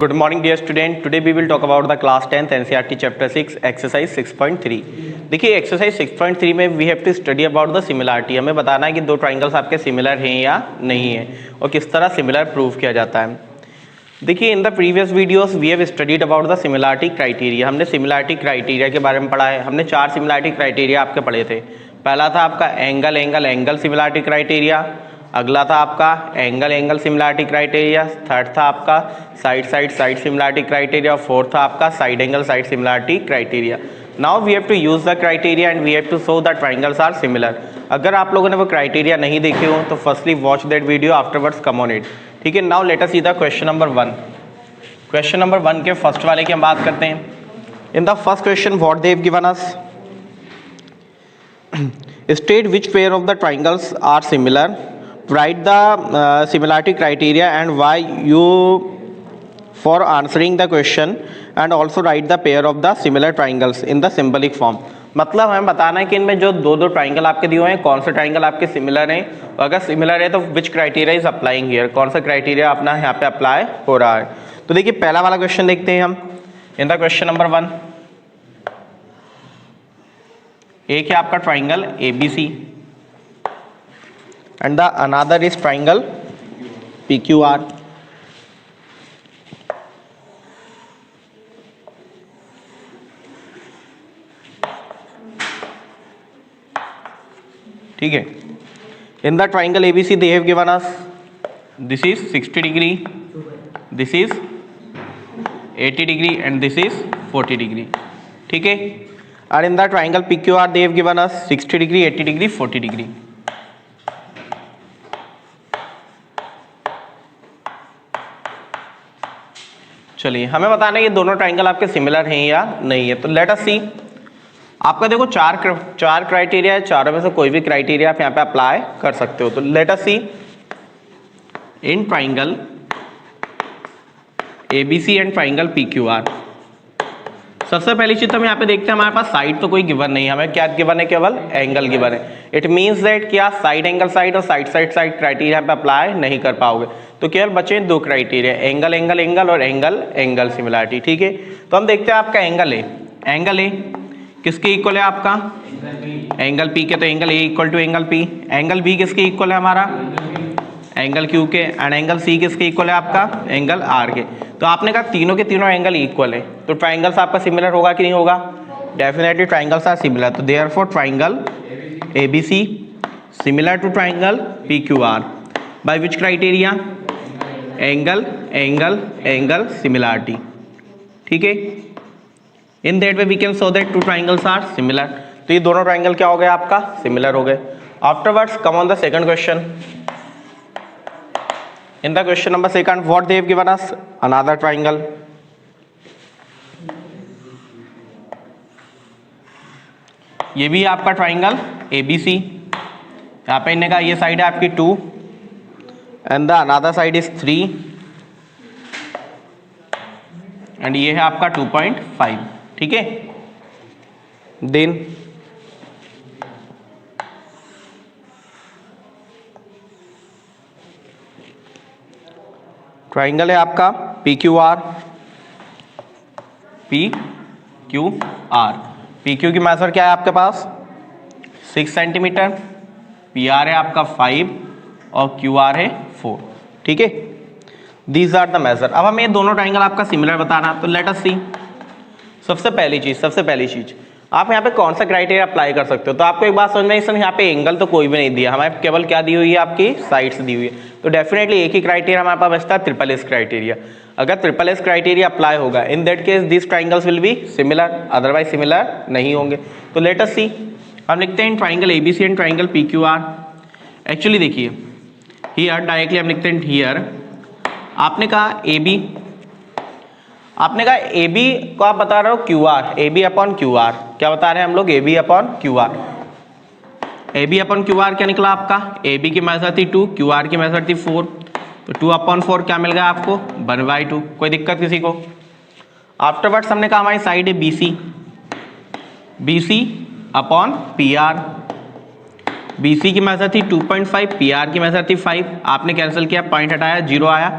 Good morning dear student. Today we will talk about the class 10th NCERT chapter 6 exercise 6.3. देखिए exercise 6.3 में we have to study about the similarity. हमें बताना है कि दो triangles आपके सिमिलर हैं या नहीं है और किस तरह सिमिलर प्रूव किया जाता है. देखिए in the previous videos we have studied about the similarity criteria. हमने सिमिलरिटी क्राइटेरिया के बारे में पढ़ा है. हमने 4 सिमिलरिटी क्राइटेरिया आपके पढ़े थे. पहला था आपका angle angle angle similarity criteria. अगला था आपका angle angle similarity criteria. Third था आपका side side side similarity criteria. Fourth था आपका side angle side similarity criteria. Now we have to use the criteria and we have to show the triangles are similar. अगर आप लोगों ने वो criteria नहीं देखे हो तो firstly watch that video, afterwards come on it. ठीक है. Now let us see the question number 1. Question number 1 के फर्स्ट वाले की हम बात करते हैं. In the first question what they have given us, state which pair of the triangles are similar, write the similarity criteria and why you for answering the question and also write the pair of the similar triangles in the symbolic form. मतलब हमें बताना है कि इनमें जो दो triangle आपके दिए हुए हैं कौन से ट्राइंगल आपके सिमिलर हैं, और अगर सिमिलर है तो विच क्राइटेरिया इज अप्लाइंग हियर, कौन सा क्राइटेरिया अपना यहाँ पे अप्लाई हो रहा है. तो देखिए पहला वाला क्वेश्चन देखते हैं हम. इन द क्वेश्चन नंबर 1 एक है आपका triangle ABC and the another is triangle PQR. ठीक है. in the triangle ABC they have given us this is 60 degree, this is 80 degree and this is 40 degree. ठीक है. and in the triangle PQR they have given us 60 degree 80 degree 40 degree. चलिए हमें बताना है ये दोनों ट्राइंगल आपके similar हैं या नहीं है. तो लेट अस सी. आपका देखो चार क्राइटेरिया है, चारों में से कोई भी क्राइटेरिया आप यहाँ पे अप्लाई कर सकते हो. तो let us see in triangle ABC and triangle PQR. सबसे पहली चीज तो हम यहाँ पे देखते हैं हमारे पास साइड तो कोई गिवन नहीं है. हमें क्या गिवन है, केवल एंगल गिवन है. इट मीन्स दैट कि आप साइड एंगल साइड और साइड साइड साइड क्राइटेरिया यहाँ पे अप्लाई नहीं कर पाओगे. तो केवल बचे दो क्राइटेरिया, एंगल एंगल एंगल और एंगल एंगल सिमिलरिटी. ठीक है. तो हम देखते हैं आपका एंगल ए किसके इक्वल है, आपका एंगल P के. तो angle A equal to angle P. Angle B किसके इक्वल है, हमारा एंगल Q के. एंड एंगल C किसके इक्वल है, आपका एंगल R के. तो आपने कहा तीनों के तीनों एंगल इक्वल है, तो ट्राइंगल्स आपका सिमिलर होगा कि नहीं होगा. Definitely triangles are similar. तो therefore triangle ABC similar to triangle PQR by which criteria, angle angle angle similarity. ठीक है. In that way we can show that two triangles are similar. तो ये दोनों ट्राइंगल क्या हो गए, आपका सिमिलर हो गए. Afterwards come on the second question. In the question number 2 what they have given us, another triangle. ये भी आपका ट्राइंगल ABC. यहाँ पे इन्हें कहा ये साइड है आपकी 2 and the another side is 3 and ये है आपका 2.5. ठीक है. देन ट्राइंगल है आपका PQR. PQ की मेजर क्या है आपके पास, 6 सेंटीमीटर. PR है आपका 5 और QR है 4. ठीक है. These are the measure. अब हमें दोनों ट्राइंगल आपका सिमिलर बताना. तो लेट अस सी. सबसे पहली चीज आप यहाँ पे कौन सा क्राइटेरिया अप्लाई कर सकते हो. तो आपको एक बात समझ में आई, यहाँ पे एंगल तो कोई भी नहीं दिया, हमें केवल क्या दी हुई है, आपकी साइड्स दी हुई है. तो डेफिनेटली एक ही क्राइटेरिया हमारे पास बचता है, SSS क्राइटेरिया. अगर SSS क्राइटेरिया अप्लाई होगा in that case this triangles will be similar, otherwise similar नहीं होंगे. तो लेट अस सी. हम लिखते हैं triangle ABC and triangle PQR. Actually देखिए हियर डायरेक्टली हम लिखते हैं हियर. आपने कहा AB को आप बता रहे हो QR, AB अपॉन QR. क्या बता रहे हैं हम लोग, AB upon QR. AB upon QR क्या निकला आपका, AB की मेजर थी 2, QR की मेजर थी 4. तो 2 अपॉन 4 क्या मिल गया आपको, 1/2. कोई दिक्कत किसी को. आफ्टरवर्ड्स हमने कहा हमारी साइड है BC अपॉन PR. BC की मेजर थी 2.5, PR की मेजर थी 5. आपने कैंसिल किया, पॉइंट हटाया, 0 आया.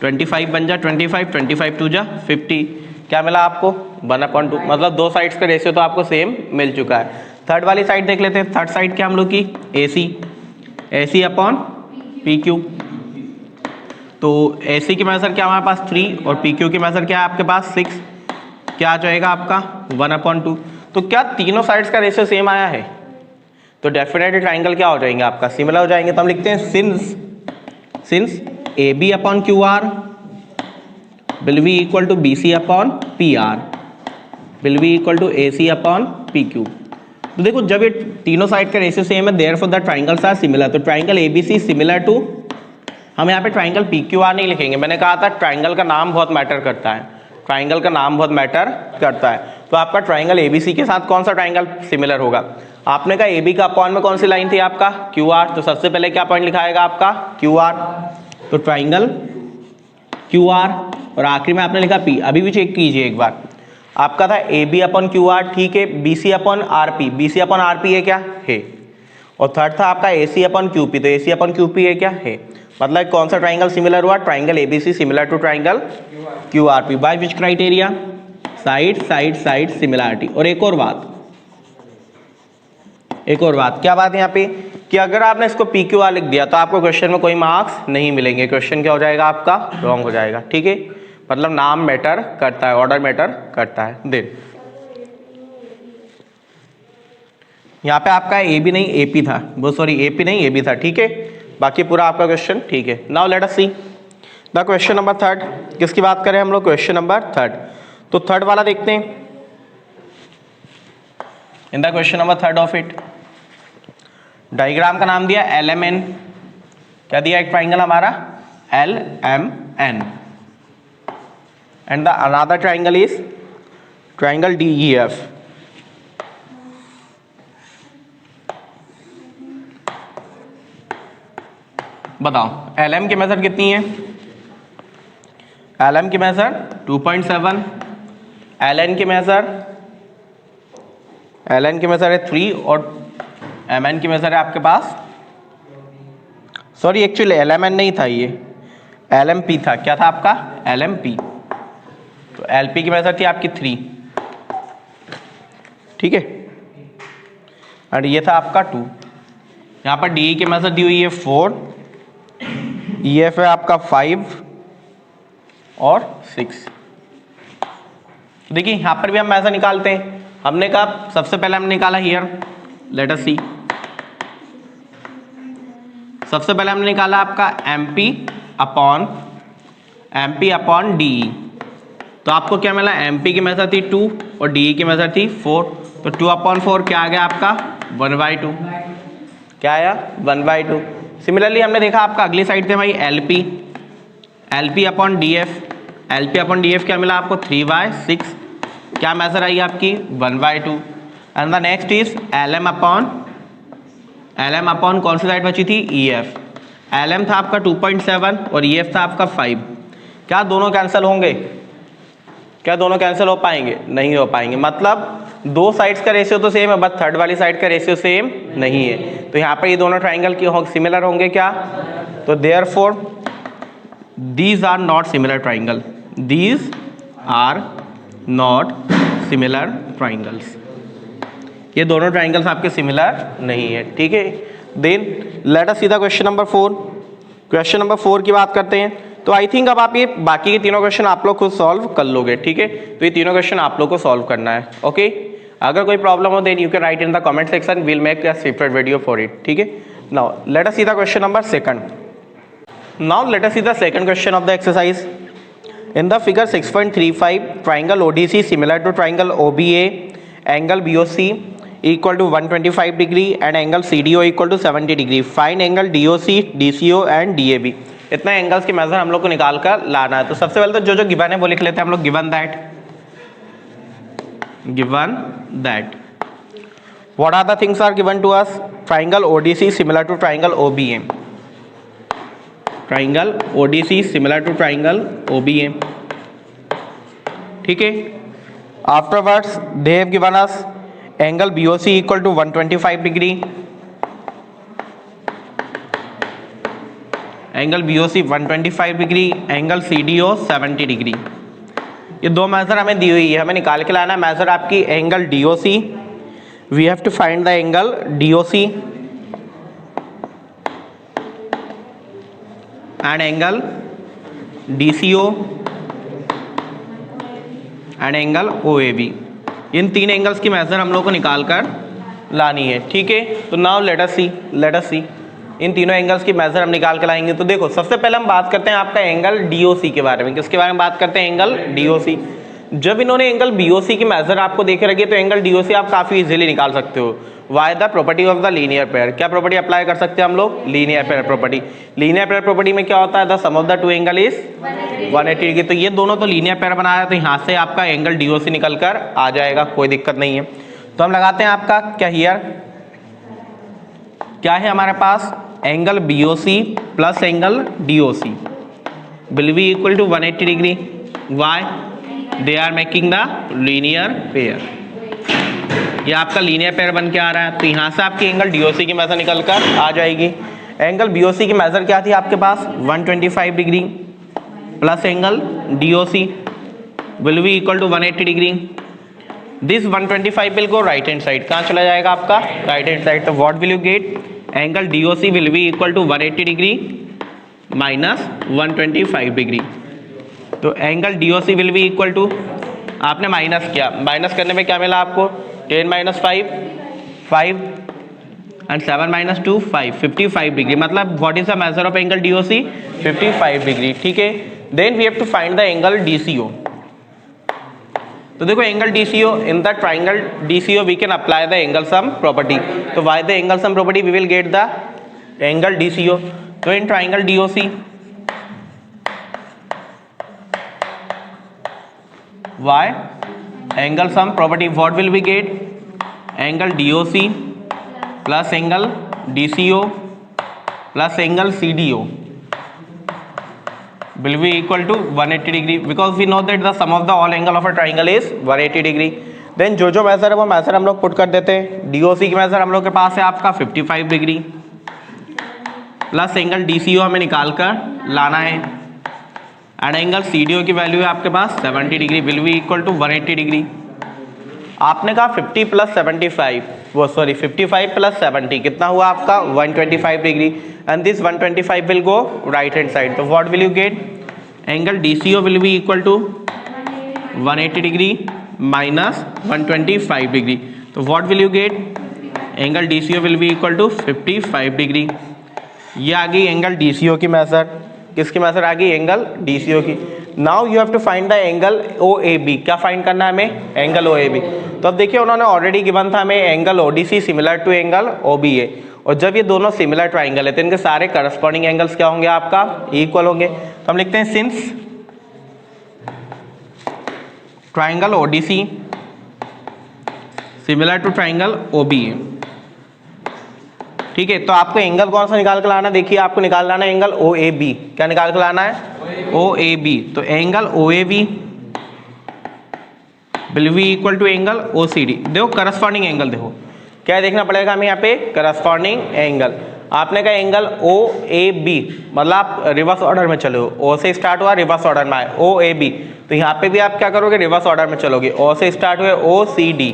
25 बन जा 25, 25 टू जा 50, क्या मिला आपको 1/2, मतलब दो साइड्स का रेशियो तो आपको सेम मिल चुका है। थर्ड वाली साइड देख लेते हैं। थर्ड साइड क्या हम लोग की AC अपॉन PQ। तो AC की मेजर क्या हमारे पास 3 और PQ की मेजर क्या है आपके पास 6, क्या आ जाएगा आपका 1/2। तो क्या तीनों साइड्स का रेशियो सेम आया है? तो डेफिनेटली ट्राइंगल क्या हो जाएंगे आपका सिमिलर हो जाएंगे। तो हम लिखते हैं since AB upon QR will be equal to BC upon PR will be equal to AC upon PQ। तो देखो जब ये तीनों साइड का रेशियो सेम है therefore the triangles are similar. तो ट्राइंगल ABC सिमिलर टू, हम यहाँ पे ट्राइंगल PQR नहीं लिखेंगे, मैंने कहा था ट्राइंगल का नाम बहुत मैटर करता है, ट्राइंगल का नाम बहुत मैटर करता है। तो आपका ट्राइंगल ABC के साथ कौन सा ट्राइंगल सिमिलर होगा? आपने कहा AB का अपॉन में कौन सी लाइन थी आपका QR, तो सबसे पहले क्या पॉइंट लिखाएगा आपका QR, तो ट्राइंगल QR और आखिरी में आपने लिखा P। अभी भी चेक कीजिए एक बार, आपका था AB अपॉन QR, ठीक है, BC upon RP, BC upon RP है क्या है, और थर्ड था आपका AC अपॉन QP, तो AC अपॉन QP है क्या है। मतलब कौन सा ट्राइंगल सिमिलर हुआ? Triangle ABC similar to triangle QRP by which criteria? Side side side similarity. और एक और बात, क्या बात है यहाँ पे कि अगर आपने इसको PQR लिख दिया तो आपको क्वेश्चन में कोई मार्क्स नहीं मिलेंगे, क्वेश्चन क्या हो जाएगा आपका रॉन्ग हो जाएगा, ठीक है। मतलब नाम मैटर करता है, ऑर्डर मैटर करता है। देन यहाँ पे आपका AB नहीं AP था, वो सॉरी AP नहीं AB था, ठीक है। बाकी पूरा आपका क्वेश्चन ठीक है। Now let us see the question number third. किसकी बात करें हम लोग? Question number third. तो थर्ड वाला देखते हैं। In the question number third of it diagram का नाम दिया LMN, क्या दिया एक ट्राइंगल हमारा LMN, and the another triangle is triangle DEF। बताओ LM की मेथड कितनी है? LM की मेथड 2.7, LN की मेथड है 3 और MN की मेथड है आपके पास, सॉरी एक्चुअली LMN नहीं था, ये LMP था। क्या था आपका LMP, तो LP की मेथड थी आपकी 3, ठीक है, और ये था आपका 2। यहाँ पर DE की मेथड दी हुई है 4, EF है आपका 5 और 6। देखिए यहाँ पर भी हम ऐसा निकालते हैं। हमने कहा सबसे पहले हमने निकाला हियर, लेट अस सी। सबसे पहले हमने निकाला आपका MP अपॉन DE। तो आपको क्या मिला? MP की मेथड थी 2 और DE की मेथड थी 4, तो 2/4 क्या आ गया आपका 1/2, क्या आया 1/2। सिमिलरली हमने देखा आपका अगली साइड थे भाई LP अपॉन DF क्या मिला आपको 3/6, क्या मेथड आई आपकी 1/2। And the next is LM upon कौन सी साइड बची थी EF। LM था आपका 2.7 और EF था आपका 5। क्या दोनों कैंसिल होंगे? क्या दोनों कैंसिल हो पाएंगे? नहीं हो पाएंगे। मतलब दो साइड्स का रेशियो तो सेम है, बट थर्ड वाली साइड का रेशियो सेम नहीं है। तो यहाँ पर ये दोनों ट्राइंगल की सिमिलर होंगे क्या? तो therefore these are not similar triangle, these are not similar triangles. ये दोनों ट्राइंगल्स आपके सिमिलर नहीं है, ठीक है। Then let us see the question number 4। Question number 4 की बात करते हैं। तो आई थिंक अब आप ये बाकी के तीनों क्वेश्चन आप लोग खुद सॉल्व कर लोगे, ठीक है। तो ये तीनों क्वेश्चन आप लोग को सॉल्व करना है, ओके। अगर कोई प्रॉब्लम हो then you can write in the comment section, will make a separate video for it, ठीक है। Now let us see the question number 2। Now let us see the second question of the exercise. In the figure 6.35, triangle ODC similar to triangle OBA, angle BOC equal to 125 degree and angle CDO equal to 70 degree. Find angle DOC, DCO and DAB. इतना angles के major हम लोग को निकाल कर लाना है। तो सबसे पहले तो जो गिवन है वो लिख लेते हैं हम लोग। Given that what are the things are given to us? Triangle ODC similar to triangle OBA. Triangle ODC similar to triangle OBA, ठीक है। Afterwards they have given us angle BOC equal to 125 degree, angle BOC 125 degree, angle CDO 70 degree. ये दो major हमें दी हुई है, हमें निकाल के लाना है मेजर आपकी angle DOC। We have to find the angle DOC and angle DCO and angle OAB। इन तीन एंगल्स की मेजर हम लोग को निकाल कर लानी है, ठीक है। तो नाउ लेट अस सी इन तीनों एंगल्स की मेजर हम निकाल के लाएंगे। तो देखो सबसे पहले हम बात करते हैं आपका एंगल DOC के बारे में। किसके बारे में बात करते हैं? Angle DOC। जब इन्होंने एंगल BOC की मेजर आपको देखे रखी है तो एंगल DOC आप काफी इजीली निकाल सकते हो। Why the property of the linear pair. क्या प्रॉपर्टी अप्लाई कर सकते हैं हम लोग? Linear pair property. Linear pair property में क्या होता है? The sum of the two angle is 180 degree. तो ये दोनों तो लीनियर पेयर बनाया है, तो यहाँ से आपका एंगल DOC निकल कर आ जाएगा, कोई दिक्कत नहीं है। तो हम लगाते हैं आपका क्या हियर, क्या है हमारे पास? Angle BOC plus angle DOC will be equal to 180 degree. Why? They are making the linear pair. ये आपका लीनियर पेयर बन के आ रहा है, तो यहाँ से आपकी एंगल DOC की मेजर निकल कर आ जाएगी। एंगल BOC की मेजर क्या थी आपके पास? 125 degree plus angle DOC will be equal to 180 degree. This 125 will go right hand side. कहाँ चला जाएगा आपका? Right hand side. तो what will you get? Angle DOC will be equal to 180 degree minus 125 degree. तो angle DOC will be equal to, आपने minus किया, minus करने में क्या मिला आपको? 10 माइनस 5 5 एंड 7 माइनस 2 5 55 डिग्री। मतलब what is the measure of angle DOC? 55 degree, ठीक है। Then we have to find the angle DCO। तो देखो angle DCO, in the triangle DCO we can apply the angle sum property. तो why the angle sum property? We will get the angle DCO। तो in triangle DOC why angle sum property, what will we get? Angle DOC plus angle DCO plus angle CDO will be equal to 180 degree because we know that the sum of the all angle of a triangle is 180 degree. Then जो major है वो major हम लोग put कर देते हैं। DOC की major हम लोग के पास है आपका 55 डिग्री प्लस एंगल DCO हमें निकाल कर लाना है एंड एंगल CDO की वैल्यू है आपके पास 70 degree will be equal to 180 degree. आपने कहा 50 प्लस 75, वो सॉरी 55 प्लस 70 कितना हुआ आपका? 125 degree and this 125 will go right hand side. तो what will you get? Angle DCO will be equal to 180 degree minus 125 degree. तो what will you get? Angle DCO will be equal to 55 degree. ये आ गई angle DCO की measure. किसकी measure आ गई? Angle DCO की। Now you have to find the angle OAB। क्या फाइंड करना है हमें? Angle OAB। तो अब देखिए उन्होंने ऑलरेडी गिवन था हमें angle ODC similar to angle OBA, और जब ये दोनों सिमिलर ट्राइंगल है तो इनके सारे करस्पॉन्डिंग एंगल्स क्या होंगे आपका? इक्वल होंगे। तो हम लिखते हैं since triangle ODC similar to triangle OBA, ठीक है। तो आपको एंगल कौन सा निकाल के लाना है? देखिए आपको निकाल लाना है एंगल OAB। क्या निकाल के लाना है? OAB। तो angle OAB will be equal to angle OCD। देखो करस्पॉन्डिंग एंगल, देखो क्या देखना पड़ेगा हमें यहाँ पे? Corresponding angle. आपने कहा एंगल OAB, मतलब आप रिवर्स ऑर्डर में चलो, O से स्टार्ट हुआ रिवर्स ऑर्डर में आए OAB। तो यहाँ पे भी आप क्या करोगे? रिवर्स ऑर्डर में चलोगे। O से स्टार्ट हुए OCD।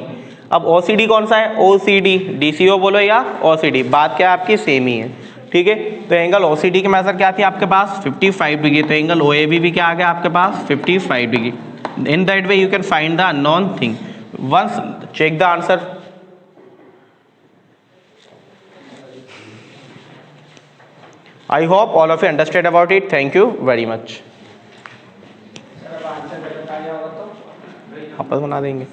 अब OCD कौन सा है? OCD। DCO बोलो या OCD, बात क्या है आपकी? सेम ही है, ठीक है। तो एंगल OCD की मेजर क्या थी आपके पास? 55 डिग्री। तो एंगल OAB भी क्या आ गया आपके पास? 55 degree. In that way you can find the unknown thing. Once check the answer. I hope all of you understood about it. Thank you very much. वापस बना देंगे।